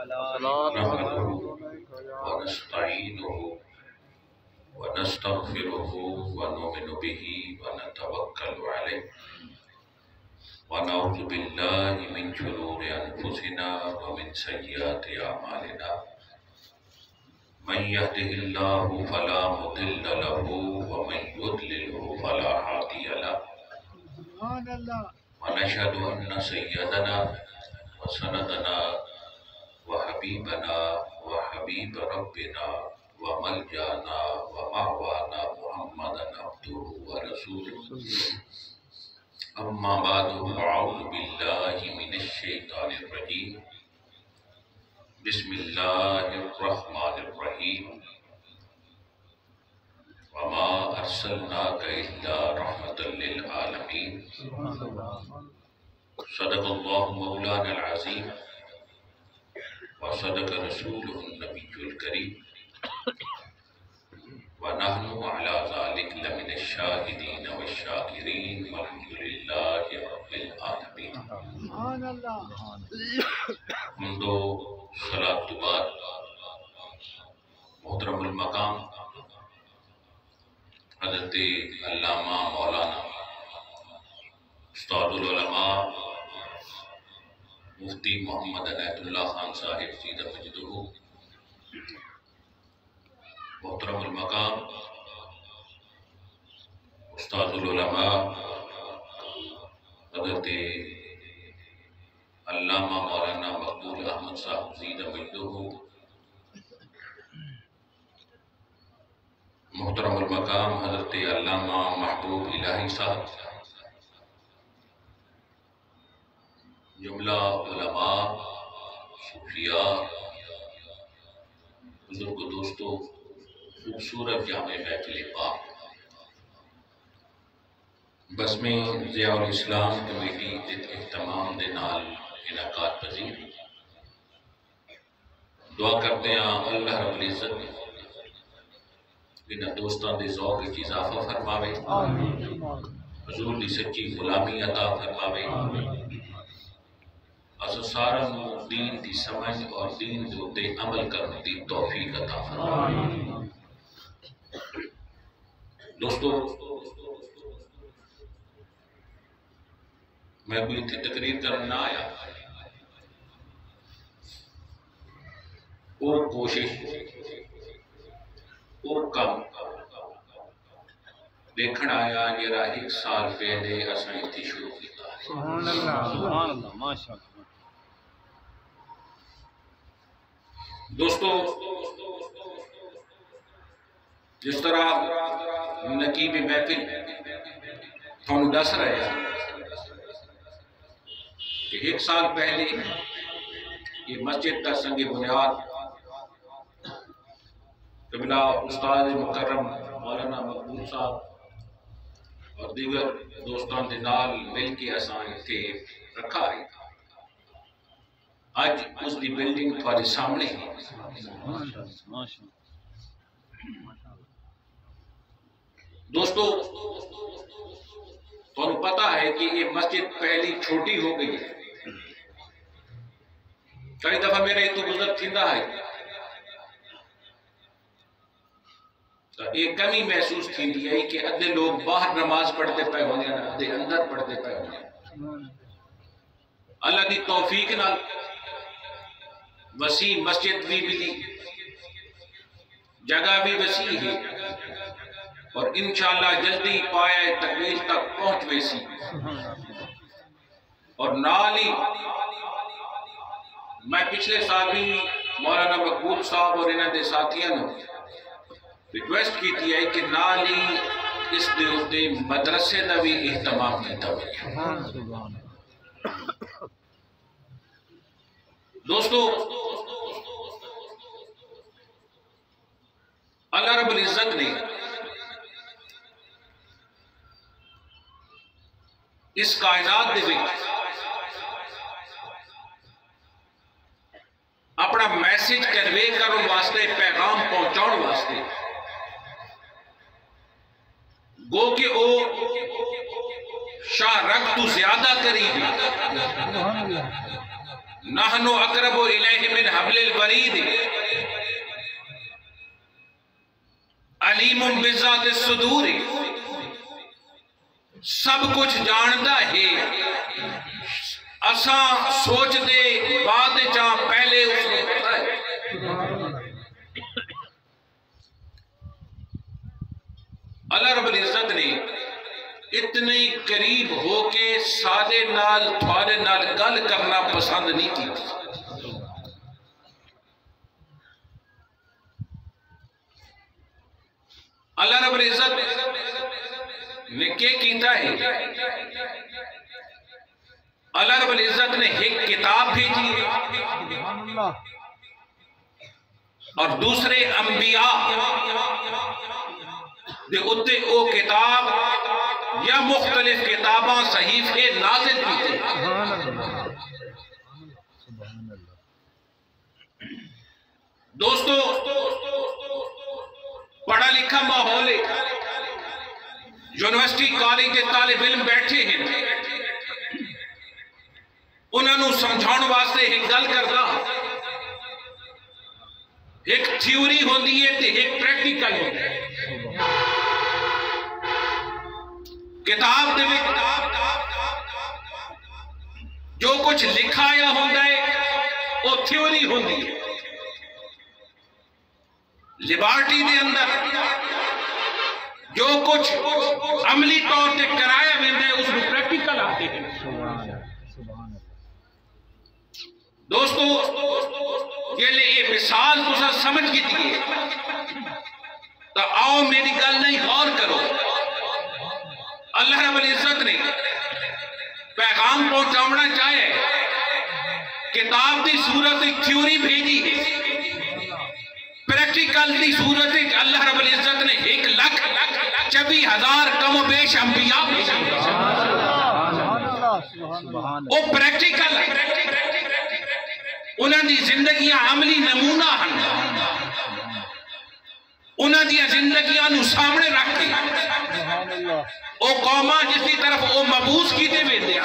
نحمده ونستعينه ونستغفره ونؤمن به ونتوكل عليه ونعوذ بالله من شرور أنفسنا ومن سيئات أعمالنا من يهده الله فلا مضل له ومن يضلله فلا هادي له ونشهد أن سيدنا وسندنا وحبيبنا وحبيب ربنا وملجانا ومأوانا محمدا عبده ورسوله أما بعد فأعوذ بالله من الشيطان الرجيم بسم الله الرحمن الرحيم وما أرسلناك إلا رحمة للعالمين صدق الله مولانا العظيم وصدق رسوله النبي الكريم ونحن على ذلك لمن الشاهدين والشاكرين والحمد لله رب العالمين حمد و صلاۃ بعد محترم المقام حضرت علامہ مولانا استاد العلماء مفتی محمد عنایت اللہ خان صاحب سیدہ مجدہ، محترم المقام استاد العلماء حضرت علامہ مولانا مقبول احمد صاحب سیدہ مجدہ، محترم المقام حضرت علامہ محبوب الہی صاحب، جملہ علماء، صوفیاء، بزرگ دوستو، خوبصورت جامع محفل پاک بسمِ ضیاء الاسلام کمیٹی اہتمام دے نال انعقاد پذیر دعا کرتے ہیں اللہ رب العزت انہاں دوستاں دے ذوق وچ اضافہ فرماوے، حضور دی سچی غلامی عطا فرماوے، اسو سارا دین دی سمجھ اور دین دے عمل کرنے دی توفیق عطا فرمائے۔ دوستو، میں کوئی تھی تقریر کرنا نہ آیا، وہ کوشش وہ کام دیکھنا آیا جرا ایک سال پہلے اساں اتھی شروع کیتا ہے۔ سبحان اللہ ماشاءاللہ۔ دوستو، جس طرح نقیب محفل ہم دس رہے ہیں کہ ایک سال پہلے یہ مسجد کا سنگ بنیاد قبلہ استاد مکرم مولانا مقبول صاحب اور دیگر دوستان دے نال مل کے اساں اتھے رکھا ہے۔ آج اس دی بلڈنگ تھوڑے سامنے ہے۔ دوستو، تو پتا ہے کہ یہ مسجد پہلی چھوٹی ہو گئی ہے۔ کئی دفعہ میرے تو گزر تھیندا ہے تو ایک کمی محسوس تھیندی ہے کہ ادھے لوگ باہر نماز پڑھتے پے ہونے ہیں، ادھے اندر پڑھتے پے ہونے ہیں۔ اللہ دی توفیق نال وسیع مسجد بھی ملی، جگہ بھی وسیع ہے، اور انشاءاللہ جلدی پائے تکمیل تک پہنچ ویسی، اور نالی میں پچھلے سال بھی مولانا مقبول صاحب اور انہاں دے ساتھیاں نے ریکویسٹ کی تھی ہے کہ نالی اس دے ہوتے مدرسے دا بھی اہتمام کیتا ہوئی ہے۔ دوستو، اللہ رب العزت نے اس کائنات دے وچ اپنا میسج کنوے کرنے واسطے، پیغام پہنچاؤ واسطے گو کہ او شاہ رگ تو زیادہ قریب نحن اقرب الیہ من حبل الورید علیم بذات الصدور، سب کچھ جاندا ہے، اساں سوچ دے بعد چاں پہلے اس کو پتا ہے۔ اللہ رب العزت نے اتنے قریب ہو کے سارے نال تھوڑے نال گل کرنا پسند نہیں کی۔ اللہ رب العزت نے کیا کیتا ہے؟ اللہ رب العزت نے ایک کتاب بھیجی ہے اور دوسرے انبیاء دے اتے او کتاب یا مختلف کتاباں صحیفے نازل کیتے ہیں۔ دوستو پڑھا لکھا ماحول ہے، یونیورسٹی کالج کے طالب علم بیٹھے ہیں، انہوں نے سمجھاؤں واسطے ایک گل کرتا، ایک تھیوری ہوندی ہے تے ایک پریکٹیکل ہوندی ہے۔ کتاب دے میں جو کچھ لکھا یا ہوندہ ہے وہ تھیوری ہوندی ہے، لیبارٹی دے اندر جو کچھ عملی طور تے کرایا ویندے اس میں پریکٹیکل آتے ہیں۔ دوستو یہ لئے یہ مثال تو سا سمجھ کی دیئے تو آؤ میری گل نہیں غور کرو۔ اللہ رب العزت نے پیغام پہنچاونا چاہے، کتاب دی صورت ایک تھیوری بھیجی ہے، پریکٹیکل دی صورت ایک اللہ رب العزت نے 1,24,000 کم و بیش انبیاء بھیجا۔ وہ پریکٹیکل ہے، انہاں دی زندگیاں عملی نمونہ ہیں، انہاں دی زندگیاں نو سامنے رکھ کے او قوماں جس کی طرف او مبوس کی دے وے دیا،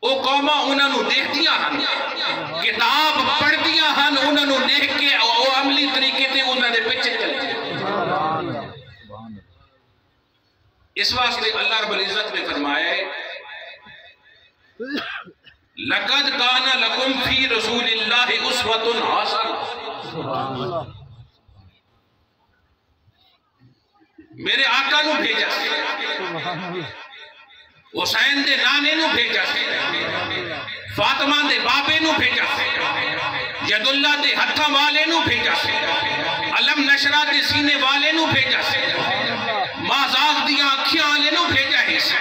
او قوماں انہاں نو دیکھ دیا ہن، کتاب پڑھ دیا ہن، انہاں نو دیکھ کے او عملی طریقے تے انہاں دے پیچھے چلتے۔ اس واسطے اللہ رب العزت نے فرمایا ہے لَقَدْ كَانَ لَكُمْ فِي رَسُولِ اللَّهِ أُسْوَةٌ حَسَنَةٌ۔ میرے آقا نو بھیجا سے، حسین دے نانے نو بھیجا سے، فاطمہ دے بابے نو بھیجا سے، ید اللہ دے ہتھاں والے نو بھیجا سے، علم نشرہ دے سینے والے نو بھیجا سے، مازاغ دیاں اکھیاں والے نو بھیجا ہے سے،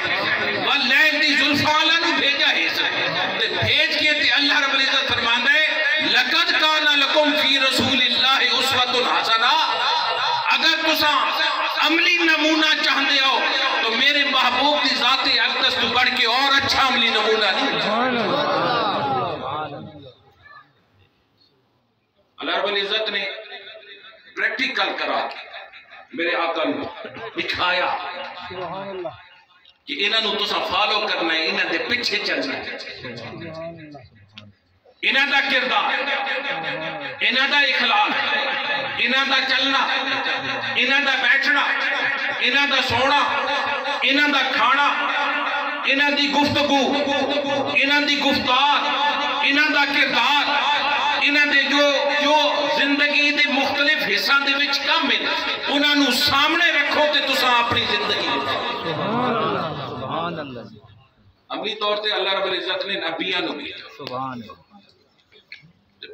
واللیل دی زلفاں والے نو بھیجا ہے سے، بھیج کے تے اللہ رب العزت فرماندہ ہے لَقَدْ كَانَ لَكُمْ فِي رَسُولِ اللَّهِ أُسْوَةٌ حَسَنَةٌ۔ اگر تساں عملی نمونہ چاہتے ہو تو میرے محبوب کی ذات اقدس تو بڑھ کے اور اچھا عملی نمونہ نہیں۔ اللہ رب العزت نے پریکٹیکل کرا کے میرے آقا نے دکھایا کہ انہاں نو تساں فالو کرنا ہے، انہاں دے پیچھے چلنا ہے، انہاں دا کردار، انہاں دا اخلاق، انہاں دا چلنا، انہاں دا بیٹھنا، انہاں دا سونا، انہاں دا کھانا، انہاں دی گفتگو، انہاں دی گفتار، انہاں دا کردار، انہاں دے جو زندگی دے مختلف حصہ دے وچ کام ہے انہاں نو سامنے رکھو تے تساں اپنی زندگی عملی طور تے اللہ رب العزت نے نبیاں نو بھیجا،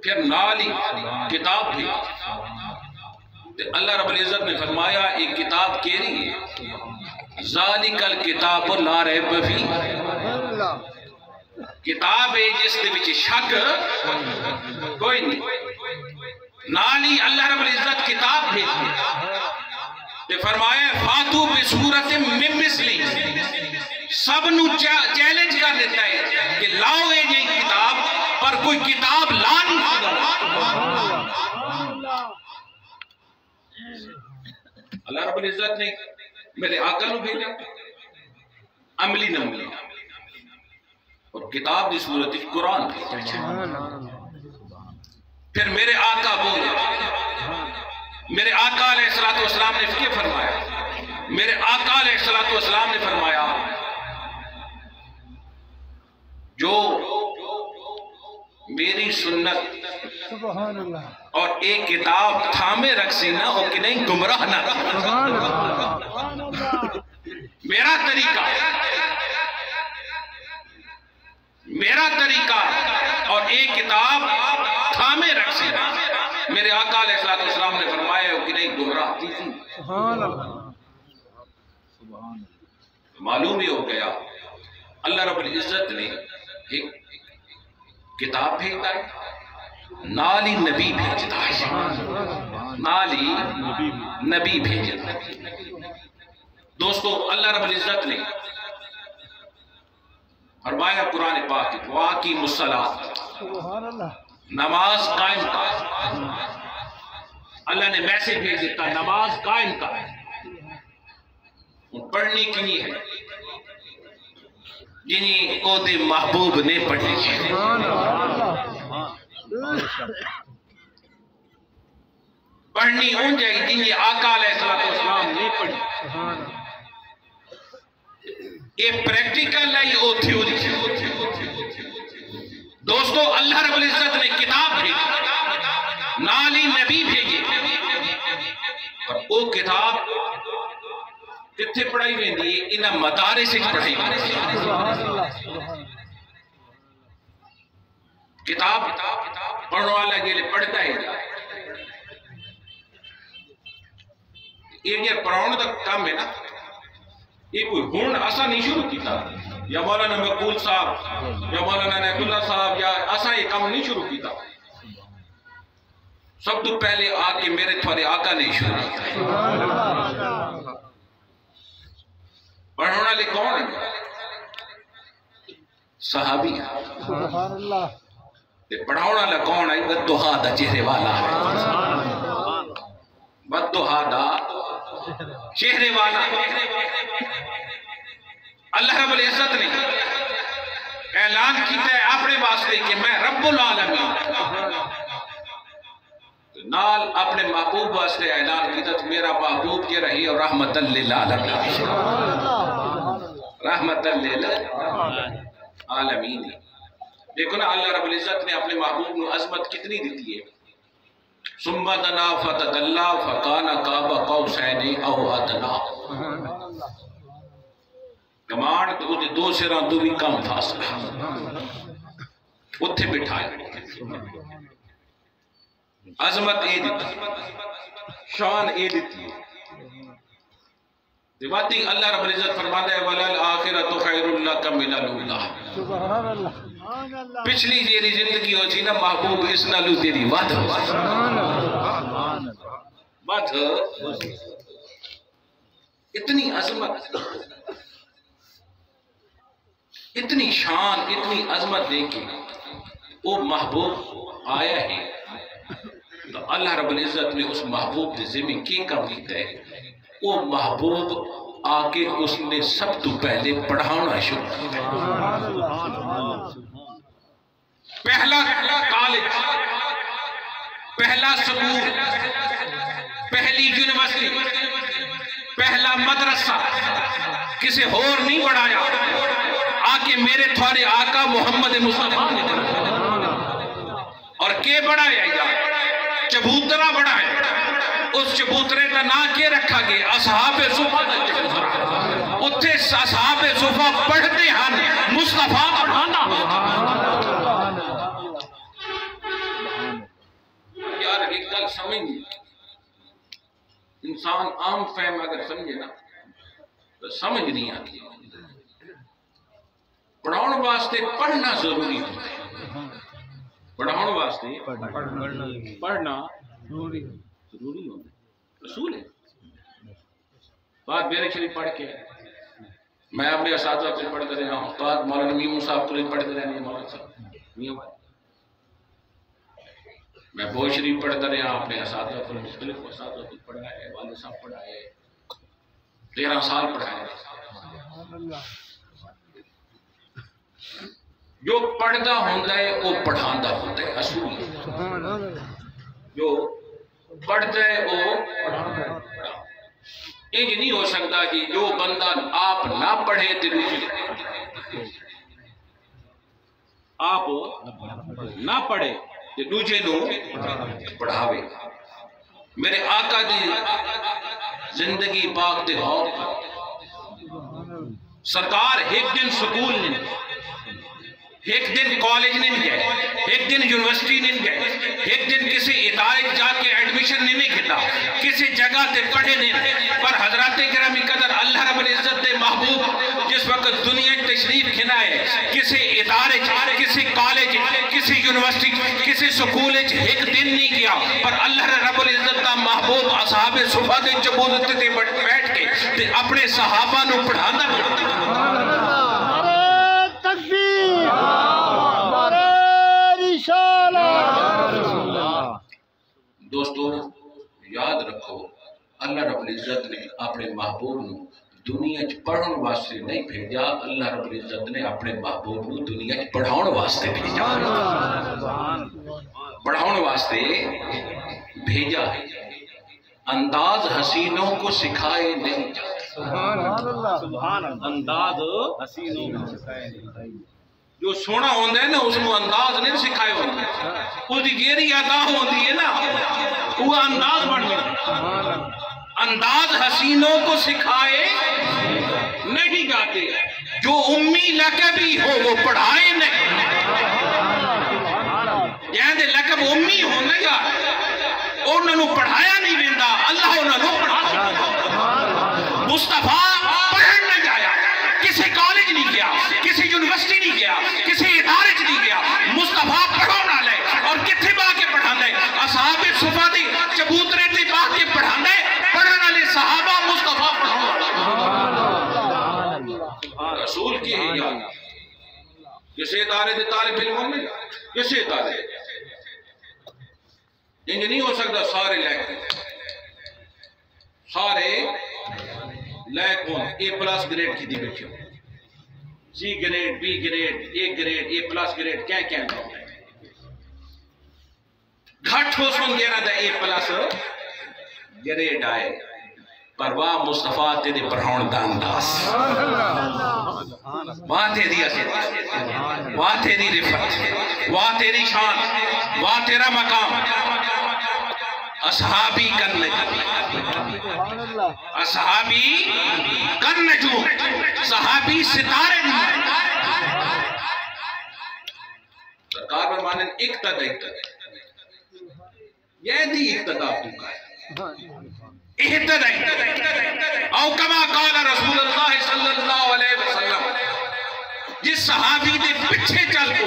پھر نال ہی کتاب بھیجی۔ اللہ رب العزت نے فرمایا ایک کتاب کیری ہے ذالک الکتاب لا ریب فیہ، کتاب ہے جس دے وچ شک کوئی نہیں۔ نال ہی اللہ رب العزت کتاب بھیجی تے فرمایا فاتو بسورۃ من مثلہ، سب نو چیلنج کر دیتا ہے کہ لاؤ یہ کتاب، پر کوئی کتاب لا نہیں سکتا۔ اللہ رب العزت نے میرے آقا نو بھیجا عملی نمونہ، اور کتاب دی صورت قرآن بھیجا پھر میرے آقا بولے میرے آقا علیہ السلام نے کیا فرمایا میرے آقا علیہ السلام نے فرمایا جو میری سنت اور ایک کتاب تھامے رکھ سی نہ ہو کہ نہیں گمراہ نہ میرا طریقہ اور ایک کتاب تھامے رکھ سی میرے آقا علیہ السلام نے فرمایا ہو کہ نہیں گمراہ معلوم ہی ہو گیا اللہ رب العزت نے ایک کتاب بھیجتا ہے نالی نبی بھیجتا ہے نالی نبی بھیجتا ہے دوستو اللہ رب العزت نے فرمایا قرآن پاک کی وَاقِیمُوا الصَّلَاةَ نماز قائم کر اللہ نے میسج بھیج دیتا نماز قائم کر پڑھنی کنی ہے جنہیں او دے محبوب نے پڑھنی ہے پڑھنی ہوں جائے جنہیں آقا علیہ السلام نے پڑھی یہ پریکٹیکل ہے یہ او تھیوری دوستو اللہ رب العزت نے کتاب بھیجی نالی نبی بھیجی اور او کتاب کتھے پڑھائی ویندی ہے انہا مدارس سے پڑھائی ویندی کتاب پڑھنے والا گئے لئے پڑھتا ہے یہ پڑھاؤں تک کام ہے نا یہ کوئی ہون ایسا نہیں شروع کیتا یا مولانا مقبول صاحب یا مولانا نیک اللہ صاحب یا ایسا یہ کام نہیں شروع کیتا سب تو پہلے آکے میرے تھوڑے آقا نہیں شروع کیتا پڑھونا لے کون ہے صحابی پڑھونا لے کون ہے بددہا دا چہرے والا ہے بددہا دا چہرے والا اللہ رب العزت نے اعلان کیتا ہے اپنے واسطے کہ میں رب العالمین نال اپنے محبوب واسطے اعلان کیتا تو میرا محبوب کے رہی اور رحمت للعالمین رحمت للعالمین دیکھو نا اللہ رب العزت نے اپنے محبوب نے عظمت کتنی دیتی ہے ثم دنا فتدلا فکان قاب قوسین او ادنا کمانڈ تو دو سران دو بھی کم فاصلہ اتھے بٹھائے عظمت اے دیتی شان اے دیتی دیواتی اللہ رب العزت فرماتا ہے وَلَلْآخِرَةُ خَيْرٌ لَكَ مِنَ الْأُولَىٰ پچھلی جیری زندگی ہو چی نا محبوب اس نالو تیری ود اتنی عظمت اتنی شان اتنی عظمت دے کے وہ محبوب آیا ہے تو اللہ رب العزت نے اس محبوب نے ذمہ کی کمی ہے وہ محبوب آکے اس نے سب تو پہلے پڑھانا شروع پہلا کالج پہلا سکول پہلی یونیورسٹی پہلا مدرسہ کسے اور نہیں پڑھایا آکے میرے تھوڑے آقا محمد مصطفیٰ نے اور کے بڑھایا یا چبوترہ بڑھایا اس چبوترے کا نا کے رکھا گئے اصحاب صفحہ اتھے اصحاب صفحہ پڑھتے ہیں مصطفیٰ پڑھانا یار ایک گل سمجھ نہیں انسان عام فہم اگر سمجھے نا تو سمجھ نہیں آتی پڑھاؤن واسطے پڑھنا ضروری ہوتا ہے پڑھاؤن واسطے پڑھنا ضروری ہوتا ہے رسول ہے بات میرے شریف پڑھ کے میں اپنے اساتذہ سے پڑھتے رہا ہوں استاد مولانا میمون صاحب کو پڑھتے رہے ہیں مولانا صاحب میں بہت شریف پڑھتا رہا اپنے اساتذہ کو مختلف اساتذہ کو پڑھا ہے والد صاحب پڑھا ہے 13 سال پڑھا ہے جو پڑھتا ہوتا ہے وہ پڑھاتا ہوتا ہے اصول جو پڑھتا ہے وہ پڑھاتا ہے یہ نہیں ہو سکتا کہ جو بندہ آپ نہ پڑھے تو دوسرے آپ نہ پڑھے تو دوسرے نو پڑھاوے میرے آقا دی زندگی پاک تے ہو سرکار ایک دن سکول نہیں ایک دن کالج نہیں گئے ایک دن یونیورسٹی نہیں گئے ایک دن کسی ادارے جا کے ایڈمیشن نہیں کیتا کسی جگہ تے پڑھے نہیں پر حضرات کرام قدر اللہ رب العزت دے محبوب جس وقت دنیا تشریف کھنائے کسی ادارے کسی کالج کسی یونیورسٹی کسی سکول ایک دن نہیں گیا پر اللہ رب العزت دا محبوب اصحاب صفا دے چبودت تے بیٹھ کے تے اپنے صحابہ نو پڑھانا دوستو یاد رکھو اللہ رب العزت نے اپنے محبوب نو دنیا چ پڑھن واسطے نہیں بھیجا اللہ رب العزت نے اپنے محبوب نو دنیا چ پڑھاؤن واسطے بھیجا پڑھاؤن واسطے بھیجا ہے انداز حسینوں کو سکھائے نہیں جاتے انداز حسینوں کو سکھائے نہیں جو سونا ہوندہ ہے نا اس کو انداز نہیں سکھائے ہوندہ ہے اس کی گیری ادا ہوندی ہے نا وہ انداز بڑھ گئے انداز حسینوں کو سکھائے نہیں جاتے جو امی لقبی ہو وہ پڑھائے نہیں یہاں دے لقب امی ہو نا یا انہوں نے پڑھایا نہیں بیندا اللہ انہوں نے پڑھا مصطفیٰ پڑھن نہ جایا کسی کالج نہیں گیا کسی یونیورسٹی نہیں گیا کسی ادارے نہیں گیا مصطفیٰ پڑھونا لے اور کتھے با کے پڑھانا ہے اصحاب صفا دی چبوترے تے با کے پڑھانا ہے پڑھنا لے صحابہ مصطفیٰ پڑھونا رسول کی ہے یا کسی ادارے دے طالب علموں میں کسی ادارے یہ نہیں ہو سکتا سارے لائق سارے لائق ہوں اے پلاس گریڈ کی دی بیٹھے ہوں C grade B grade A grade A plus grade کیا کیا ہوں گھٹ ہو سن گیا دا اے پلاس گریڈ آئے پر واہ مصطفیٰ تیرے پرہون دانداس واہ تیری عزت واہ تیری رفت واہ تیری شان واہ تیرا مقام اصحابی کن نجوم اصحابی کن نجوم صحابی ستارے نہیں سرکار فرمانے اقتداء یہ دی اقتداء تو کا ہے اہتداء او کما قال رسول اللہ صلی اللہ علیہ وسلم جس صحابی دے پچھے چل کو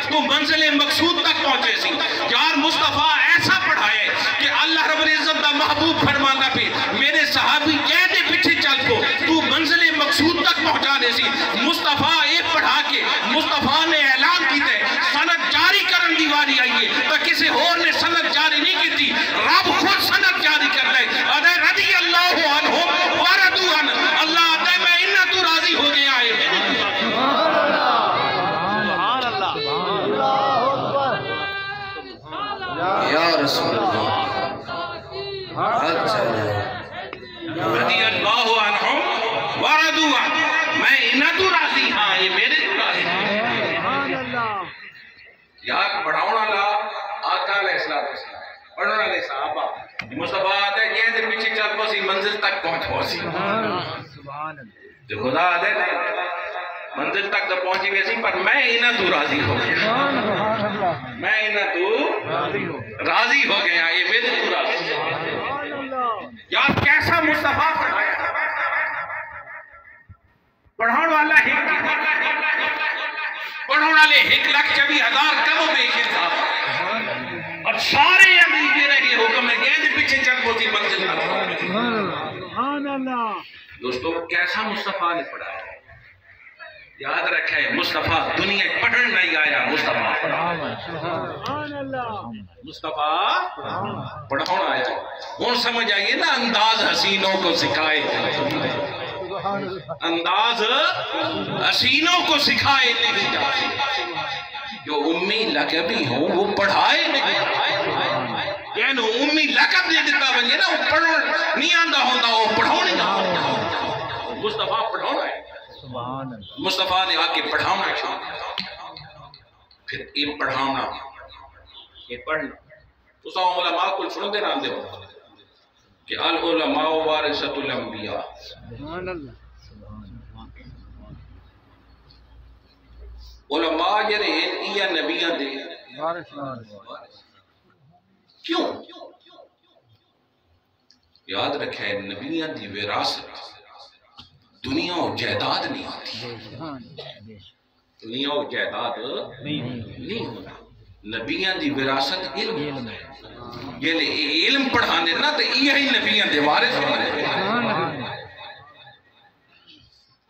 تو منزل مقصود تک پہنچے سی یار مصطفیٰ ایسا پڑھائے کہ اللہ رب العزت دا محبوب فرمانا پہ میرے صحابی یہ دے پچھے چل کو تو منزل مقصود تک پہنچا دے سی مصطفیٰ ایک پڑھا کے مصطفیٰ نے اعلان کی تے سند جاری کرن دیواری آئیے تو کسی اور نے سند جاری نہیں کی تھی رب خود سند جاری کر لے ادھے رضی اللہ عنہ وردو عنہ اللہ ادھے میں انہ تو راضی ہو گیا ہے یا رسول اللہ رضی اللہ عنہ وردو عنہ میں انہ تو راضی ہاں یہ میرے تو راضی یاد بڑھاؤنا اللہ آقا علیہ السلام پڑھونا علیہ صحابہ مصطفیٰ آتا ہے کہ پیچھے چل پوسی منزل تک پہنچ پوسی تو خدا آتا ہے منزل تک تو پہنچی ویسی پر میں انہ تو راضی ہو گیا میں انہ تو راضی ہو گیا یہ میرے تو راضی یار کیسا مصطفیٰ پڑھایا پڑھاؤن والا پڑھاؤن والے 1,24,000 کم و بیش انسان اور سارے امید دے رہے حکم ہے گئے پیچھے چل پوسی منزل تک دوستو کیسا مصطفیٰ نے پڑھایا یاد رکھے مصطفیٰ دنیا پڑھن نہیں آیا مصطفیٰ پڑھاؤن آیا ہون سمجھ آئیے نا انداز حسینوں کو سکھائے انداز حسینوں کو سکھائے نہیں جاتے، جو امی لقبی ہوں وہ پڑھائے نہیں جاتے، یعنی امی لقب دے دیتا بنجے نا، وہ پڑھو نہیں آندہ ہوندہ، وہ پڑھو نہیں آندہ۔ مصطفیٰ پڑھونا ہے، مصطفیٰ نے آکے پڑھاؤنا چاہتا، پھر یہ پڑھاؤنا، یہ پڑھنا تو ساں علماء کل سن دے رہاں دے ہو کہ العلماء وارثۃ الانبیاء، علماء جرے یا نبیاں دے کیوں؟ یاد رکھے نبیاں دی وراثت دنیا و جائیداد نہیں ہوتی، دنیا و جائیداد نہیں ہوتا، نبیاں دی وراثت علم ہے، یہ علم پڑھان دے نا تو یہی نبیاں دے وارث ہونے،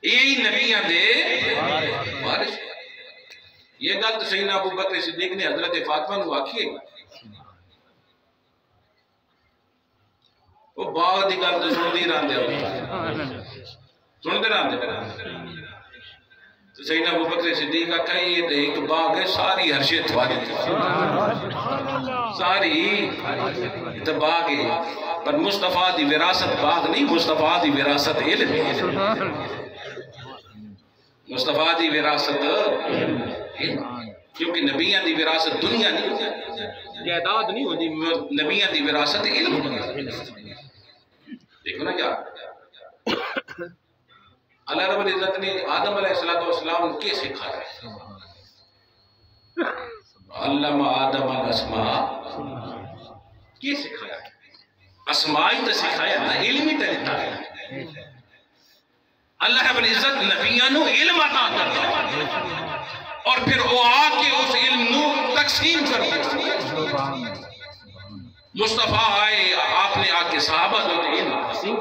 یہی نبیاں دے وارث۔ یہ گل تو سیدنا ابو بکر صدیق نے حضرت فاطمہ نو آکھی ہے، وہ باغ دی گل تو سن دی رہاں دے سن دے رہاں دے، تو سیدنا ابو بکر صدیق کا کہی یہ ایک باغ ہے، ساری حرشت والی ساری تو باغ ہے، پر مصطفیٰ دی وراثت باغ نہیں، مصطفیٰ دی وراثت علم ہے، مصطفیٰ دی وراثت کیونکہ نبیان دی وراثت دنیا نہیں، جائیداد نہیں ہوتی، نبیان دی وراثت علم ہوتی۔ دیکھو نا کیا اللہ رب العزت نے آدم علیہ السلام کے سکھایا، علم آدم الاسماء کے سکھایا، اسمائی تو سکھایا نا، علمی طریقہ ہے۔ اللہ رب العزت نبیانوں علم عطا کرتا اور پھر وہ آکے اس علم نو تقسیم کرتا، مصطفیٰ آئے، آپ نے آکے صحابہ جو علم تقسیم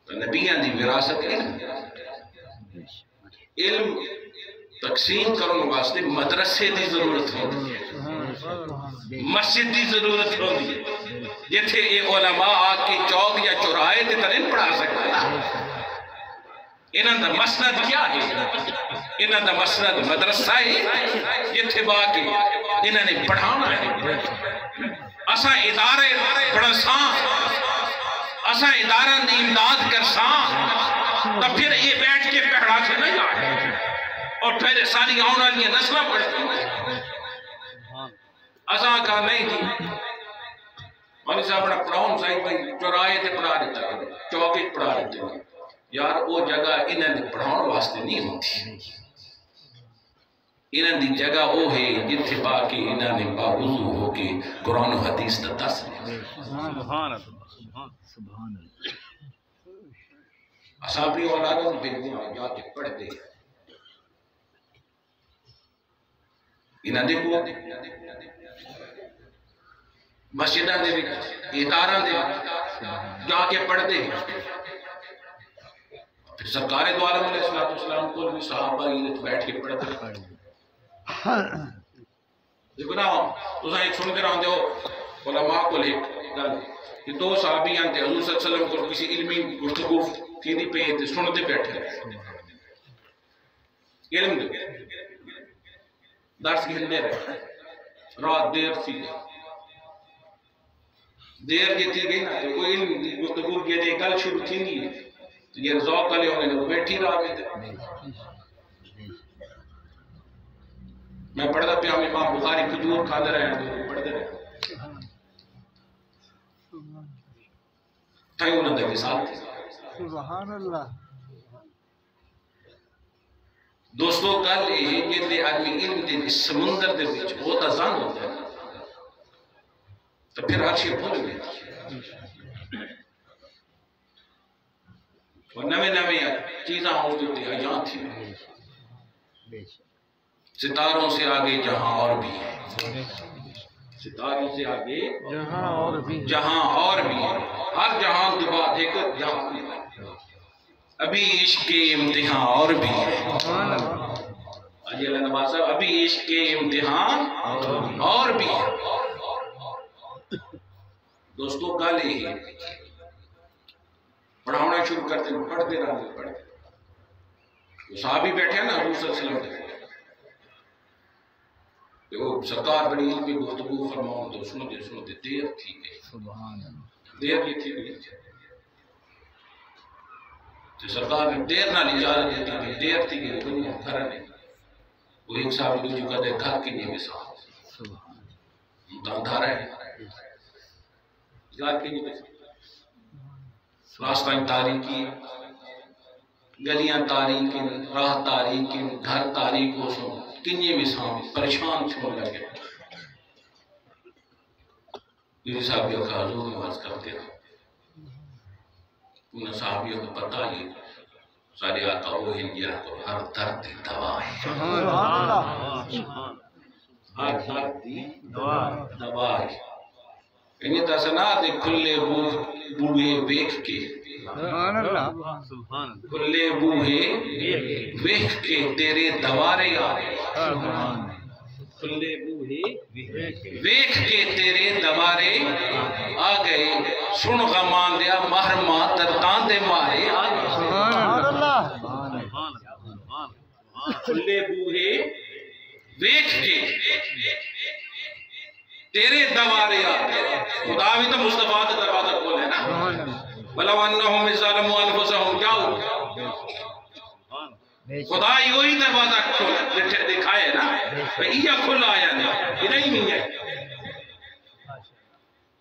نبیان دی وراثت علم تقسیم کرنے واسطے مدرسے دی ضرورت ہوتی، مسجد دی ضرورت ہوتی، جتھے یہ علماء آکے چوک یا چورائے تے ترین پڑھا سکتا ہے۔ انہاں دا مسند کیا ہے؟ انہاں دا مسند مدرسہ ہے جتھے باقی انہاں نے پڑھانا ہے۔ اساں ادارے پڑھساں، اساں ادارہ نے امداد کرساں، تو پھر یہ بیٹھ کے پہڑا سے نہیں آئے اور پھر ساری آنا لیے نسلہ پڑھتی ہیں۔ اساں کہا نہیں تھی مانی صاحب نے پڑھاؤں صحیح بھائی چورائے تھے پڑھا دیتا ہے، چوکے پڑھا دیتے ہیں، یار وہ جگہ انہاں نے پڑھاؤں واسطے نہیں ہوتی، انہاں دی جگہ وہ ہے جتھے باقی انہاں نے باوضو ہو کے قرآن و حدیث دا دس لیں۔ اصحابی اولادوں نے بلدیاں جا کے پڑھ دے، انہاں دیکھو مسجدہ دے ادارہ دے جا کے پڑھ دے، پھر سرکار دو عالم علیہ السلام کو بھی صحابہ یہ بیٹھ کے پڑھ دے۔ دیکھو نا تو ایک سن کے رہاں دے ہو علماء کو لے کہ دو صحابیاں تھے، حضور صلی اللہ علیہ وسلم کو کسی علمی گفتگو کی نہیں پہ تھے، سن دے بیٹھے علم دے درس گھلنے رہے، رات دیر سی دیر جیتی گئی نا، کوئی علم گفتگو کی دے گل شروع تھی نہیں ہے، تو یہ ذوق علی ہونے لگو بیٹھی رہا میں تھے۔ میں پڑھتا پہ ہمیں امام بخاری کھجور کھا دے رہے ہیں تو پڑھ دے رہے ہیں، تھائی انہوں نے مثال تھی۔ سبحان اللہ۔ دوستو کل یہ دے آدمی علم دے اس سمندر دے بیچ بہت آزان ہوتا ہے تو پھر ہر شیئر بھول گئے اور نوے نوے چیزاں موجود تھی یہاں تھی، ستاروں سے آگے جہاں اور بھی ہے، ستاروں سے آگے جہاں اور بھی ہے، ہر جہاں دبا دیکھ جہاں بھی ہے، ابھی عشق کے امتحان اور بھی ہے، آجی اللہ نواز صاحب ابھی عشق کے امتحان اور بھی ہے۔ دوستو گالے ہیں پڑھاؤنا شروع کرتے ہیں، پڑھتے رہتے وہ صحابی بیٹھے ہیں نا حضور صلی اللہ علیہ وسلم وہ سرکار بڑی علمی گفتگو فرماؤں تو سنتے دیر تھی گئی، دیر یہ تھی گئی تو سرکار نے دیر نہ اجازت دیتی کہ دیر تھی گئی دنیا گھر نہیں وہ ایک صحابی جو کہتے ہیں گھر کی نہیں مثال تو اندھارا ہے گھر کی نہیں مثال راستہ تاریکی گلیاں تاریک راہ تاریک گھر تاریک ہو سو کنیے مثال پریشان چھوڑ لگے میری صحابیوں کا حضور نماز کرتے ہیں ان صحابیوں کو پتہ ہی سارے آقا وہ ہنجر کو ہر درد دوا ہے ہر درد دوا ہے انہیں تسنات کھلے بوہے بیکھ کے کھلے بوہے بیکھ کے تیرے دوارے آئے کھلے بوہے بیکھ کے تیرے دوارے آ گئے سن غمان دیا محرمہ ترتان دے مارے آ گئے کھلے بوہے بیکھ کے تیرے دوارے آ گئے خدا بھی تو مصطفیٰ کا دروازہ کھولے نا وَلَوْ أَنَّهُمْ إِذْ ظَلَمُوا أَنفُسَهُمْ کیا ہو خدا یہی دروازہ دکھائے نا یہ کھلا آیا نہیں یہ نہیں ہے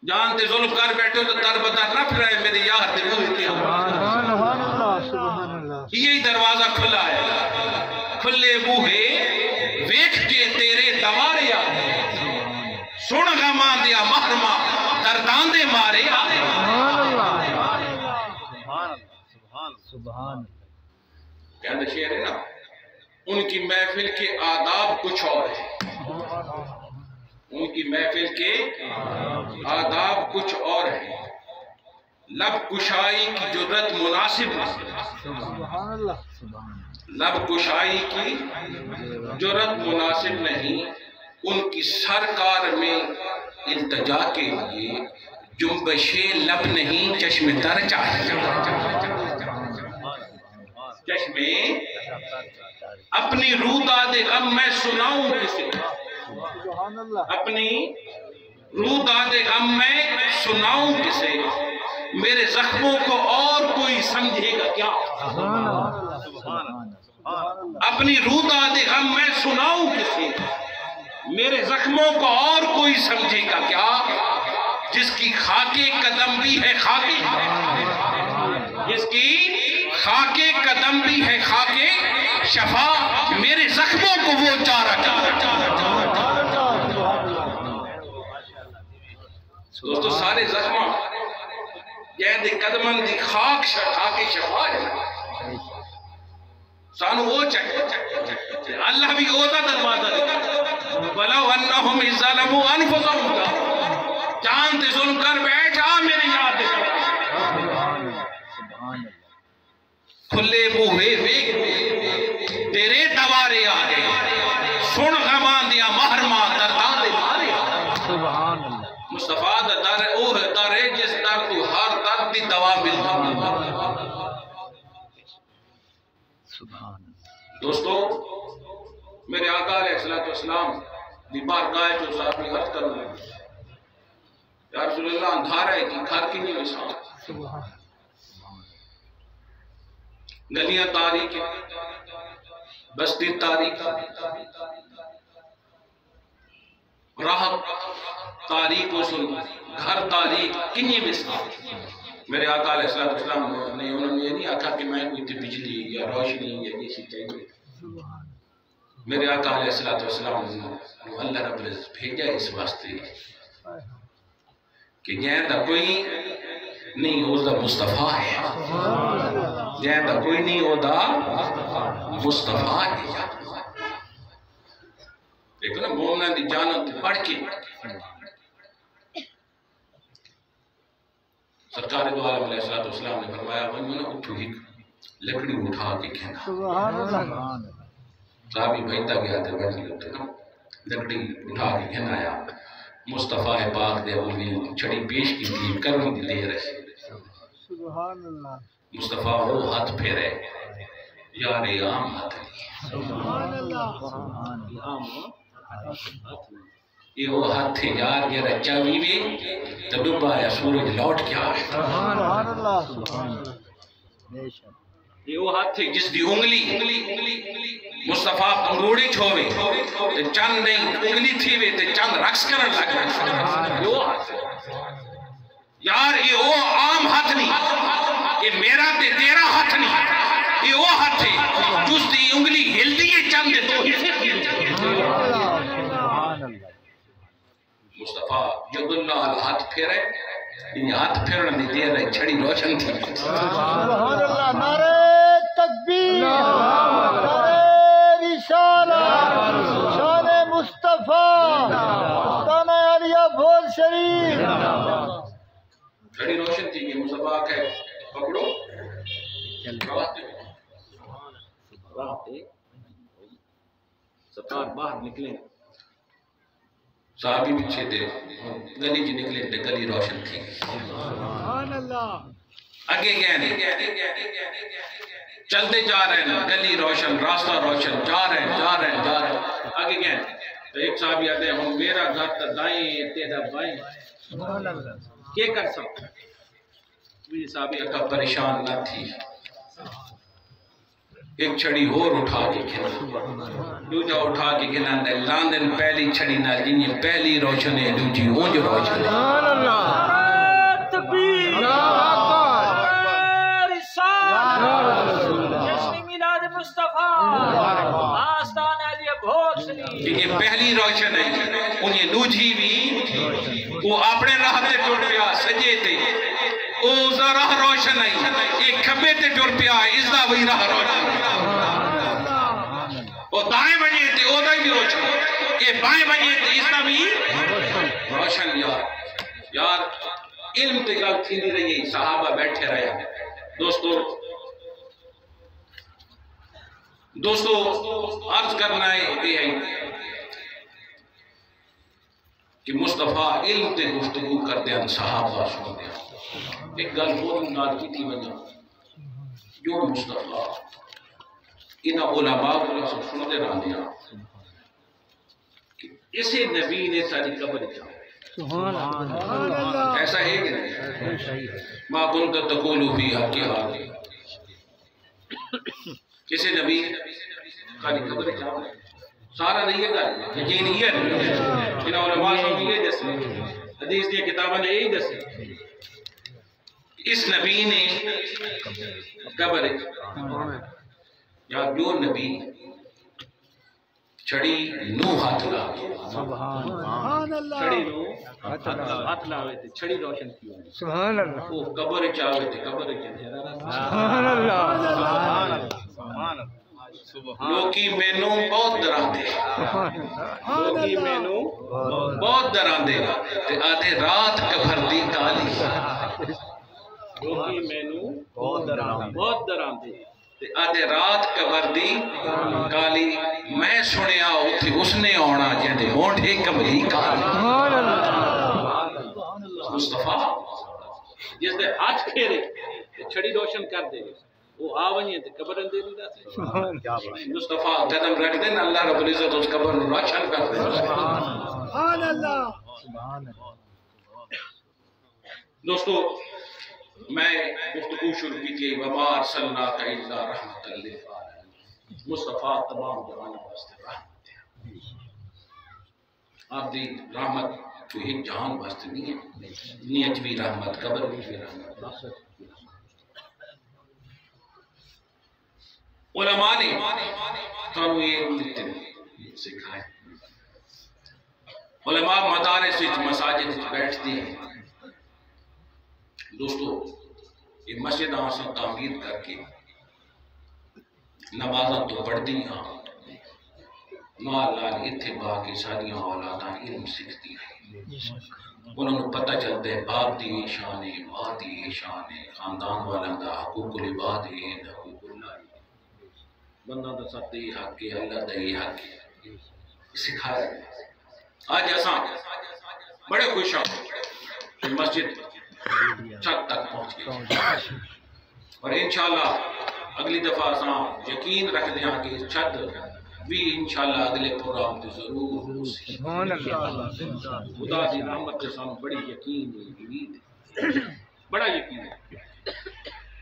جانتے ظلم کر بیٹھے تو در بدر نہ پھرائے میرے یار دے وہ ہوتے یہی دروازہ کھلا ہے کھلے بوہے ویکھ کے تیرے دوارے آئے سن غمان دیا محرمہ دردان دے مارے آئے کہنے شعر ہے نا ان کی محفل کے آداب کچھ اور ہیں ان کی محفل کے آداب کچھ اور ہیں لب کشائی کی جرت مناسب نہیں لب کشائی کی جرت مناسب نہیں ان کی سرکار میں التجا کے لیے جنبش لب نہیں چشم تر چاہیے چشمے اپنی روح داد غم میں سناؤں کسے اپنی روح داد غم میں سناؤں کسے میرے زخموں کو اور کوئی سمجھے گا کیا اپنی روح داد غم میں سناؤں کسے میرے زخموں کو اور کوئی سمجھے گا کیا جس کی خاک قدم بھی ہے جس کی خاک قدم بھی ہے خاک شفا میرے زخموں کو وہ چارہ دوستو سارے زخموں یہ دے قدمن دی خاک شفا ہے سانو وہ چاہیے اللہ بھی اوتا دروازہ دیتا وَلَوْ أَنَّهُمْ إِذْ ظَلَمُوا أَنفُسَهُمْ جانتے ظلم کر بیٹھ آ میرے یاد دے کھلے بوہے تیرے دوارے آ گئے سن غمان دیا محرمہ دردان دے مارے مصطفیٰ در اوہ در جس در تو ہر درد دی دوا ملتا دوستو میرے آقا علیہ السلام دی بارگاہ جو صاحب نے عرض کرنا ہے یا رسول اللہ اندھارا ہے کہ گھر کی نہیں مثال گلیاں تاریک بستی تاریک راہ تاریک و سن گھر تاریک کنی مثال میرے آقا علیہ السلام نے انہوں نے یہ نہیں آکھا کہ میں کوئی بجلی یا روشنی یا یہ سی چاہیے میرے آقا علیہ السلام نے اللہ رب العزت بھیجا اس واسطے کہ یہ دا کوئی نہیں ہو دا مصطفیٰ ہے یہ دا کوئی نہیں ہو دا مصطفیٰ ہے دیکھو نا مومنہ دی جانت پڑھ کے سرکار دو عالم علیہ السلام نے فرمایا وَنْمُنَا اٹھو ہی لکڑی اٹھا کے کھینا صحابی بھائیتا گیا تھے بڑھنی ہوتے نا لکڑی اٹھا کے کھینا آیا مصطفیٰ پاک دے وہ چھڑی پیش کی تھی کرنی دے رہے سبحان اللہ مصطفیٰ وہ ہاتھ پھیرے یار عام ہاتھ یہ وہ ہاتھ تھے یار یہ رچا ویوی تو ڈبا یا سورج لوٹ کیا ہے یہ وہ ہاتھ تھے جس دی انگلی مصطفیٰ انگوڑی چھوڑے چند نہیں انگلی تھی وے چند رقص کرن لگ رہے یہ وہ ہاتھ تھے یار یہ وہ عام ہاتھ نہیں یہ میرا تے تیرا ہاتھ نہیں یہ وہ ہاتھ ہے جس دی انگلی ہل دیئے چند دو مصطفیٰ جب اللہ ہاتھ پھیرے یہ ہاتھ پھیرن دی دیر ہے چھڑی روشن تھی سبحان اللہ نعرہ تکبیر نعرہ رسالت شان مصطفیٰ مستانہ علیہ بھول شریف چھڑی روشن تھی کہ مصطفیٰ کہ پکڑو ستار باہر نکلے صحابی پیچھے تھے گلی جی نکلے تھے گلی روشن تھی سبحان اللہ آگے گئے نہیں چلتے جا رہے ہیں گلی روشن راستہ روشن جا رہے ہیں آگے گئے تو ایک صحابی آتے ہیں میرا گھر تا دائیں تیرا بائیں کیا کر سکتا میری صحابی اکا پریشان نہ تھی ایک چھڑی اور اٹھا کے کھنا دوجہ اٹھا کے کھنا لاندن پہلی چھڑی نہ جنہیں پہلی روشن ہے دوجی اونج روشن ہے سبحان اللہ تکبیر جشن میلاد مصطفیٰ آستان علی بھول شریف یہ پہلی روشن ہے انہیں دوجی بھی وہ اپنے راہ تے ٹر پیا سجے تے او راہ روشن ہے ایک کھبے تے ٹر پیا ازدہ وہی راہ روشن ہے وہ دائیں بنیے تے او دائیں بھی روشن یہ بائیں بنیے تے ازدہ بھی روشن یار علم تے گل تھی نہیں رہی صحابہ بیٹھے رہے دوستو عرض کرنا ہے یہ ہے کہ مصطفیٰ علم تے گفتگو کر دیں صحابہ سن دیں ایک گل بہت نال کی تھی وجہ جو مصطفیٰ انہا علماء کو سب سن دے رہا دیا کہ اسے نبی نے ساری قبر جاؤ سبحان اللہ ایسا ہے کہ نہیں ما کنت تقولو فی حق حال کسی نبی ساری قبر جاؤ سارا نہیں ہے گا یقین یہ ہے انہا علماء سن یہ جیسے حدیث دیا کتابہ نے یہی جیسے اس نبی نے قبر یا جو نبی چھڑی نو ہاتھ لا سبحان اللہ چھڑی نو ہاتھ لاوے تھے چھڑی روشن کی ہوئی سبحان اللہ وہ قبر چاہوے تھے قبر چاہوے سبحان اللہ لوکی مینو بہت ڈران دے لوگی مینو بہت ڈران دے تے آدھے رات کبھر دی کالی لوگی مینو بہت دران دے آدھے رات کبھر دی کالی میں سنیا اتھی اس نے آنا جہاں مونڈے کملی کالی سبحان اللہ مصطفیٰ جس دے ہاتھ پھیرے چھڑی روشن کر دے وہ آوانی ہے قبر اندے نہیں دا مصطفیٰ قدم رکھ دیں اللہ رب العزت اس قبر روشن کر دیں سبحان اللہ دوستو میں گفتگو شروع کی تھی وَمَا أَرْسَلْنَاكَ إِلَّا رَحْمَةً لِلْعَالَمِينَ مصطفیٰ تمام جہان واسطے رحمت ہے آپ دی رحمت تو ایک جہان واسطے نہیں ہے نیت بھی رحمت قبر بھی رحمت علماء نے تو یہ سکھائے علماء مدارس مساجد بیٹھتی ہیں دوستو یہ مسجد آسان تعمیر کر کے نمازاں تو پڑھتی ہیں مال لال اتباع کی ساریاں اولاداں علم سکھتی ہیں انہوں نے پتہ چلتا ہے باپ دی شان ہے ماں دی شان ہے خاندان والا دا حقوق العباد ہے حقوق اللہ بندہ دا سب دی حق ہے اللہ دا یہ حق ہے سکھایا ہے آج ایسا بڑے خوش ہیں کہ مسجد چھت تک پہنچ گئی اور انشاءاللہ اگلی دفعہ اساں یقین رکھ دیاں کہ چھت بھی انشاءاللہ اگلے پروگرام تے ضرور سبحان اللہ خدا دی رحمت سے سانوں بڑی یقین امید بڑا یقین ہے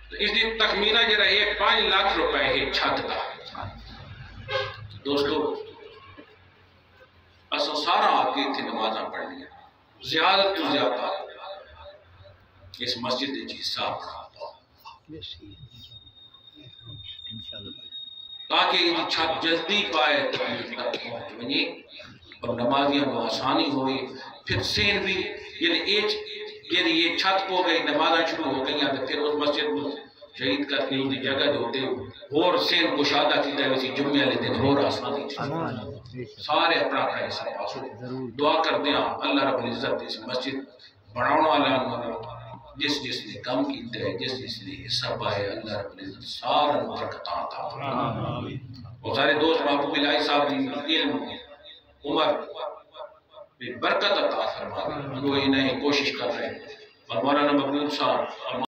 تو اس دی تخمینہ جڑا ہے 5 لاکھ روپے ہے چھت کا دوستو اساں سارا آ کے اتنے نمازاں پڑھنی زیادہ تو زیادہ اس مسجد دے حصہ بنا تاکہ یہ چھت جلدی پائے اور نمازیاں کو آسانی ہوئی پھر سین بھی یعنی یہ چھت ہو گئی نمازاں شروع ہو گئی تو پھر اس مسجد میں شہید کرتے ہیں جگہ ہوتے اور سین کشادہ کی طرح اسی جمعے والے دن اور آسانی سارے اپنا اپنا حصہ پاسو دعا کرتے ہیں اللہ رب العزت اس مسجد بڑھاؤں والا جس نے کم کیتا ہے جس نے حصہ پائے اللہ رب العزت سارا برکتاں عطا فرمائے اور سارے دوست محبوب الہی صاحب دی علم عمر برکت عطا فرمائے وہ انہیں کوشش کر رہے ہیں اور مولانا مقبول صاحب